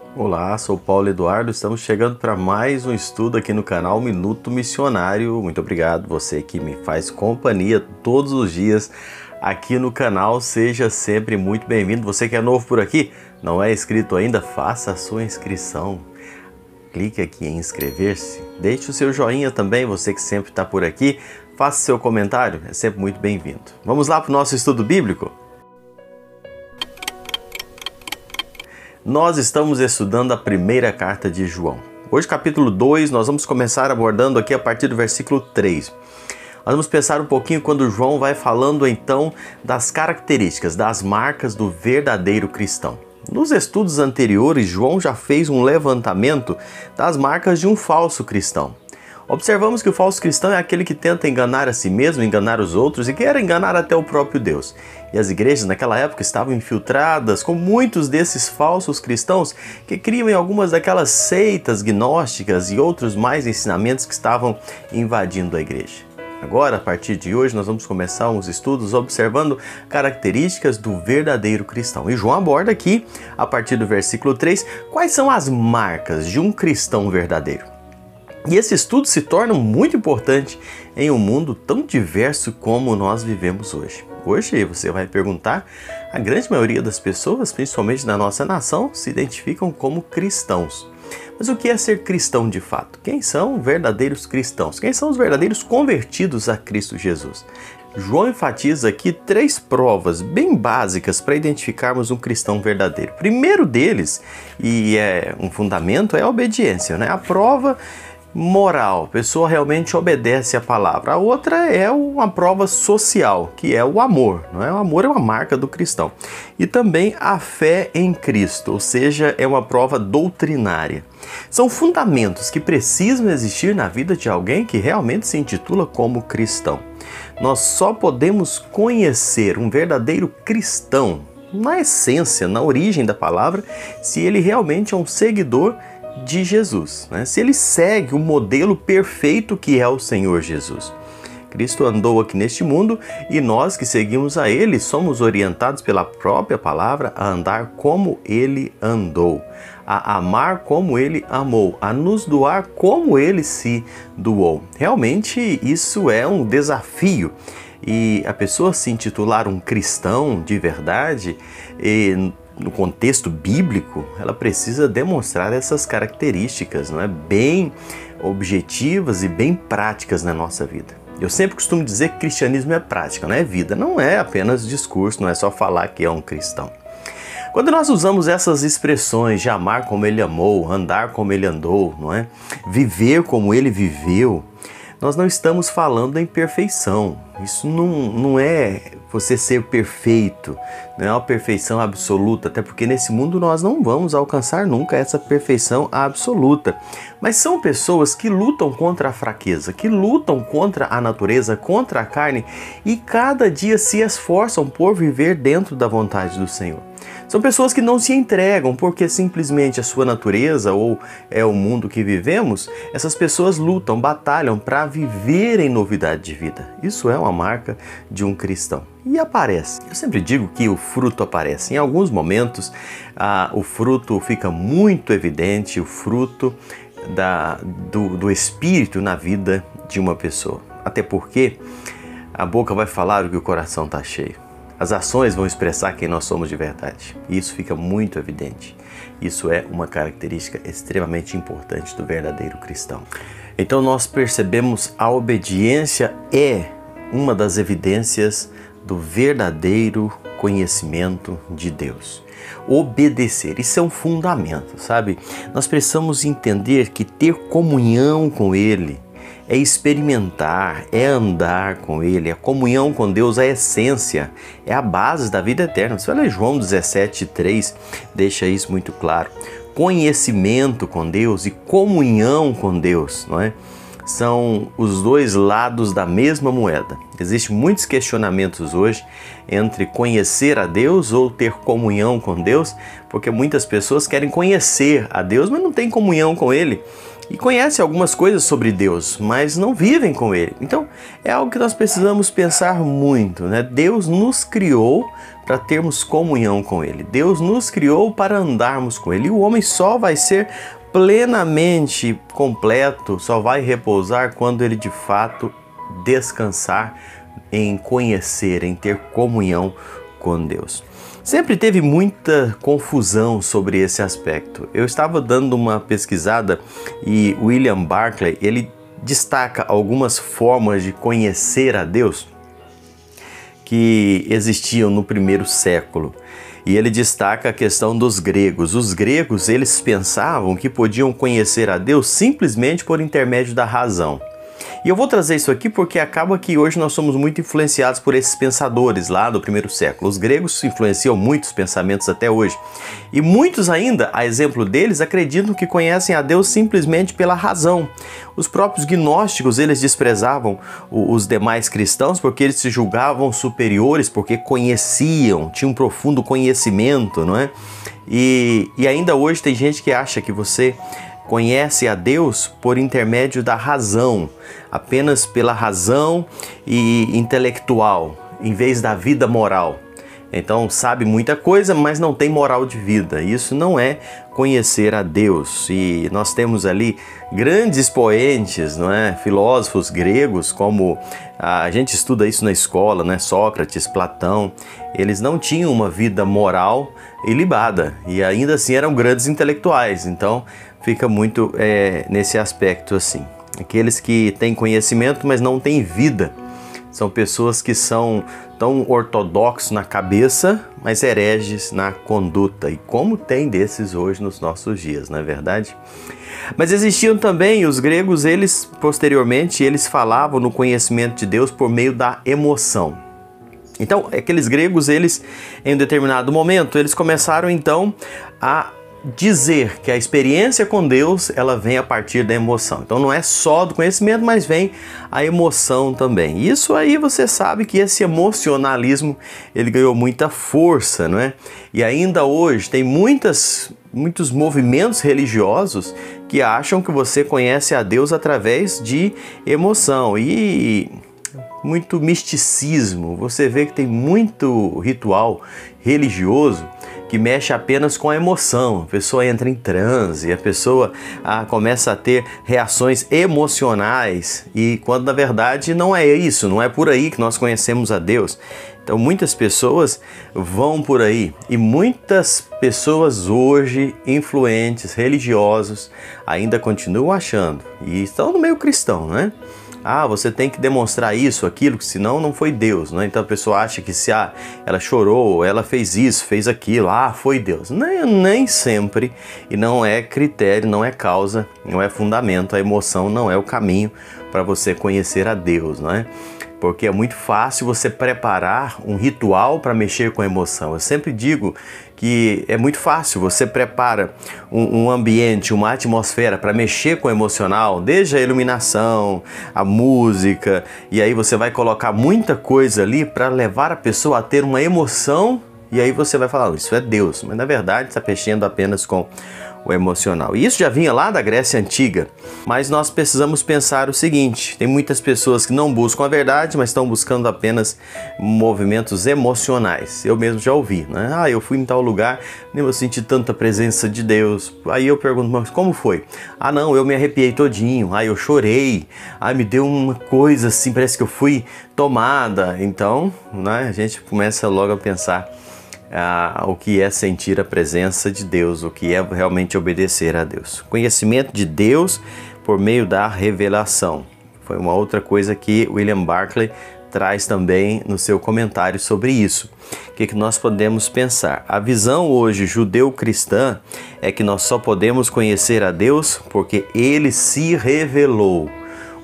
Olá, sou Paulo Eduardo, estamos chegando para mais um estudo aqui no canal Minuto Missionário. Muito obrigado, você que me faz companhia todos os dias aqui no canal, seja sempre muito bem-vindo. Você que é novo por aqui, não é inscrito ainda, faça a sua inscrição. Clique aqui em inscrever-se, deixe o seu joinha também, você que sempre está por aqui, faça seu comentário, é sempre muito bem-vindo. Vamos lá para o nosso estudo bíblico? Nós estamos estudando a primeira carta de João. Hoje, capítulo 2, nós vamos começar abordando aqui a partir do versículo 3. Nós vamos pensar um pouquinho quando João vai falando então das características, das marcas do verdadeiro cristão. Nos estudos anteriores, João já fez um levantamento das marcas de um falso cristão. Observamos que o falso cristão é aquele que tenta enganar a si mesmo, enganar os outros e quer enganar até o próprio Deus. E as igrejas naquela época estavam infiltradas com muitos desses falsos cristãos que criam em algumas daquelas seitas gnósticas e outros mais ensinamentos que estavam invadindo a igreja. Agora, a partir de hoje, nós vamos começar uns estudos observando características do verdadeiro cristão. E João aborda aqui, a partir do versículo 3, quais são as marcas de um cristão verdadeiro. E esse estudo se torna muito importante em um mundo tão diverso como nós vivemos hoje. Hoje, você vai perguntar, a grande maioria das pessoas, principalmente na nossa nação, se identificam como cristãos. Mas o que é ser cristão de fato? Quem são verdadeiros cristãos? Quem são os verdadeiros convertidos a Cristo Jesus? João enfatiza aqui 3 provas bem básicas para identificarmos um cristão verdadeiro. O primeiro deles, e é um fundamento, é a obediência, né? A prova moral, a pessoa realmente obedece a palavra. A outra é uma prova social, que é o amor, não é? O amor é uma marca do cristão. E também a fé em Cristo, ou seja, é uma prova doutrinária. São fundamentos que precisam existir na vida de alguém que realmente se intitula como cristão. Nós só podemos conhecer um verdadeiro cristão, na essência, na origem da palavra, se ele realmente é um seguidor de Jesus, né? Se ele segue o modelo perfeito que é o Senhor Jesus. Cristo andou aqui neste mundo e nós que seguimos a Ele somos orientados pela própria palavra a andar como Ele andou, a amar como Ele amou, a nos doar como Ele se doou. Realmente isso é um desafio. E a pessoa se intitular um cristão de verdade, no contexto bíblico, ela precisa demonstrar essas características, não é? Bem objetivas e bem práticas na nossa vida. Eu sempre costumo dizer que cristianismo é prática, não é vida, não é apenas discurso, não é só falar que é um cristão. Quando nós usamos essas expressões de amar como ele amou, andar como ele andou, não é? Viver como ele viveu, nós não estamos falando em perfeição. Isso não é você ser perfeito, não é uma perfeição absoluta, até porque nesse mundo nós não vamos alcançar nunca essa perfeição absoluta. Mas são pessoas que lutam contra a fraqueza, que lutam contra a natureza, contra a carne e cada dia se esforçam por viver dentro da vontade do Senhor. São pessoas que não se entregam porque simplesmente a sua natureza ou é o mundo que vivemos, essas pessoas lutam, batalham para viver em novidade de vida. Isso é uma marca de um cristão. E aparece. Eu sempre digo que o fruto aparece. Em alguns momentos, o fruto fica muito evidente, o fruto do Espírito na vida de uma pessoa. Até porque a boca vai falar o que o coração está cheio. As ações vão expressar quem nós somos de verdade. E isso fica muito evidente. Isso é uma característica extremamente importante do verdadeiro cristão. Então nós percebemos a obediência é uma das evidências do verdadeiro conhecimento de Deus. Obedecer, isso é um fundamento, sabe? Nós precisamos entender que ter comunhão com Ele é experimentar, é andar com Ele, a comunhão com Deus, a essência, é a base da vida eterna. Você olha João 17:3, deixa isso muito claro. Conhecimento com Deus e comunhão com Deus, não é? São os dois lados da mesma moeda. Existem muitos questionamentos hoje entre conhecer a Deus ou ter comunhão com Deus, porque muitas pessoas querem conhecer a Deus, mas não têm comunhão com Ele. E conhecem algumas coisas sobre Deus, mas não vivem com Ele. Então, é algo que nós precisamos pensar muito, né? Deus nos criou para termos comunhão com Ele. Deus nos criou para andarmos com Ele. E o homem só vai ser plenamente completo, só vai repousar quando ele de fato descansar em conhecer, em ter comunhão com Deus. Sempre teve muita confusão sobre esse aspecto. Eu estava dando uma pesquisada e William Barclay, ele destaca algumas formas de conhecer a Deus que existiam no primeiro século. E ele destaca a questão dos gregos. Os gregos, eles pensavam que podiam conhecer a Deus simplesmente por intermédio da razão. E eu vou trazer isso aqui porque acaba que hoje nós somos muito influenciados por esses pensadores lá do primeiro século. Os gregos influenciam muitos pensamentos até hoje. E muitos ainda, a exemplo deles, acreditam que conhecem a Deus simplesmente pela razão. Os próprios gnósticos, eles desprezavam os demais cristãos porque eles se julgavam superiores, porque conheciam, tinham um profundo conhecimento, não é? E ainda hoje tem gente que acha que você conhece a Deus por intermédio da razão, apenas pela razão e intelectual, em vez da vida moral. Então sabe muita coisa, mas não tem moral de vida. Isso não é conhecer a Deus. E nós temos ali grandes expoentes, não é? Filósofos gregos, como a gente estuda isso na escola, né? Sócrates, Platão, eles não tinham uma vida moral ilibada e ainda assim eram grandes intelectuais. Então fica muito nesse aspecto assim. Aqueles que têm conhecimento, mas não têm vida. São pessoas que são tão ortodoxos na cabeça, mas hereges na conduta. E como tem desses hoje nos nossos dias, não é verdade? Mas existiam também os gregos, eles posteriormente, eles falavam no conhecimento de Deus por meio da emoção. Então, aqueles gregos, eles em um determinado momento, eles começaram então a dizer que a experiência com Deus, ela vem a partir da emoção. Então não é só do conhecimento, mas vem a emoção também. Isso aí você sabe que esse emocionalismo, ele ganhou muita força, não é? E ainda hoje tem muitos movimentos religiosos que acham que você conhece a Deus através de emoção e muito misticismo. Você vê que tem muito ritual religioso que mexe apenas com a emoção. A pessoa entra em transe, a pessoa começa a ter reações emocionais e quando na verdade não é isso, não é por aí que nós conhecemos a Deus. Então muitas pessoas vão por aí e muitas pessoas hoje, influentes, religiosos, ainda continuam achando e estão no meio cristão, né? Você tem que demonstrar isso, aquilo, senão não foi Deus, né? Então a pessoa acha que se ela chorou, ela fez isso, fez aquilo, foi Deus. Nem sempre, e não é critério, não é causa, não é fundamento, a emoção não é o caminho para você conhecer a Deus, não é? Porque é muito fácil você preparar um ritual para mexer com a emoção. Eu sempre digo que é muito fácil, você prepara um ambiente, uma atmosfera para mexer com o emocional, desde a iluminação, a música, e aí você vai colocar muita coisa ali para levar a pessoa a ter uma emoção, e aí você vai falar, isso é Deus, mas na verdade está mexendo apenas com o emocional. E isso já vinha lá da Grécia Antiga, mas nós precisamos pensar o seguinte, tem muitas pessoas que não buscam a verdade, mas estão buscando apenas movimentos emocionais. Eu mesmo já ouvi, né? Eu fui em tal lugar, nem eu senti tanta presença de Deus. Aí eu pergunto, mas como foi? Não, eu me arrepiei todinho, eu chorei, me deu uma coisa assim, parece que eu fui tomada. Então, né, a gente começa logo a pensar o que é sentir a presença de Deus, o que é realmente obedecer a Deus. Conhecimento de Deus por meio da revelação. Foi uma outra coisa que William Barclay traz também no seu comentário sobre isso. O que nós podemos pensar? A visão hoje judeu-cristã é que nós só podemos conhecer a Deus porque Ele se revelou.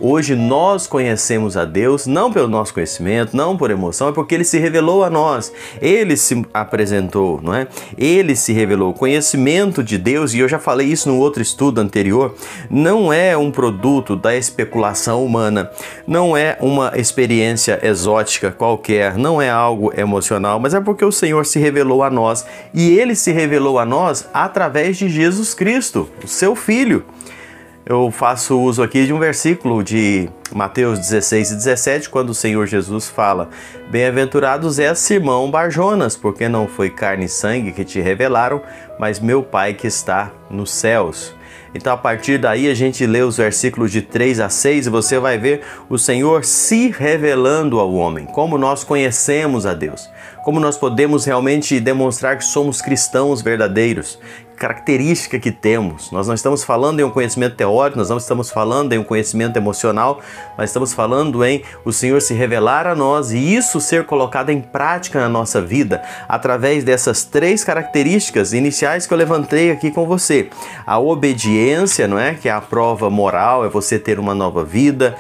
Hoje nós conhecemos a Deus não pelo nosso conhecimento, não por emoção, é porque Ele se revelou a nós. Ele se apresentou, não é? Ele se revelou. O conhecimento de Deus, e eu já falei isso no outro estudo anterior, não é um produto da especulação humana, não é uma experiência exótica qualquer, não é algo emocional, mas é porque o Senhor se revelou a nós e Ele se revelou a nós através de Jesus Cristo, o seu Filho. eu faço uso aqui de um versículo de Mateus 16 e 17, quando o Senhor Jesus fala: Bem-aventurados és Simão Barjonas, porque não foi carne e sangue que te revelaram, mas meu Pai que está nos céus. Então, a partir daí, a gente lê os versículos de 3 a 6 e você vai ver o Senhor se revelando ao homem, como nós conhecemos a Deus, como nós podemos realmente demonstrar que somos cristãos verdadeiros, característica que temos. Nós não estamos falando em um conhecimento teórico, nós não estamos falando em um conhecimento emocional, mas estamos falando em o Senhor se revelar a nós e isso ser colocado em prática na nossa vida através dessas 3 características iniciais que eu levantei aqui com você. A obediência, não é? Que é a prova moral, é você ter uma nova vida.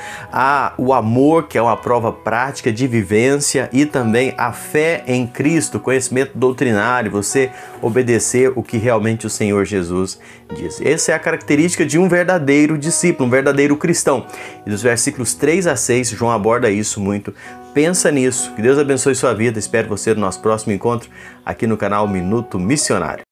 O amor, que é uma prova prática de vivência, e também a fé em Cristo, conhecimento doutrinário, você obedecer o que realmente o Senhor Jesus diz. Essa é a característica de um verdadeiro discípulo, um verdadeiro cristão. E dos versículos 3 a 6, João aborda isso muito. Pensa nisso. Que Deus abençoe sua vida. Espero você no nosso próximo encontro aqui no canal Minuto Missionário.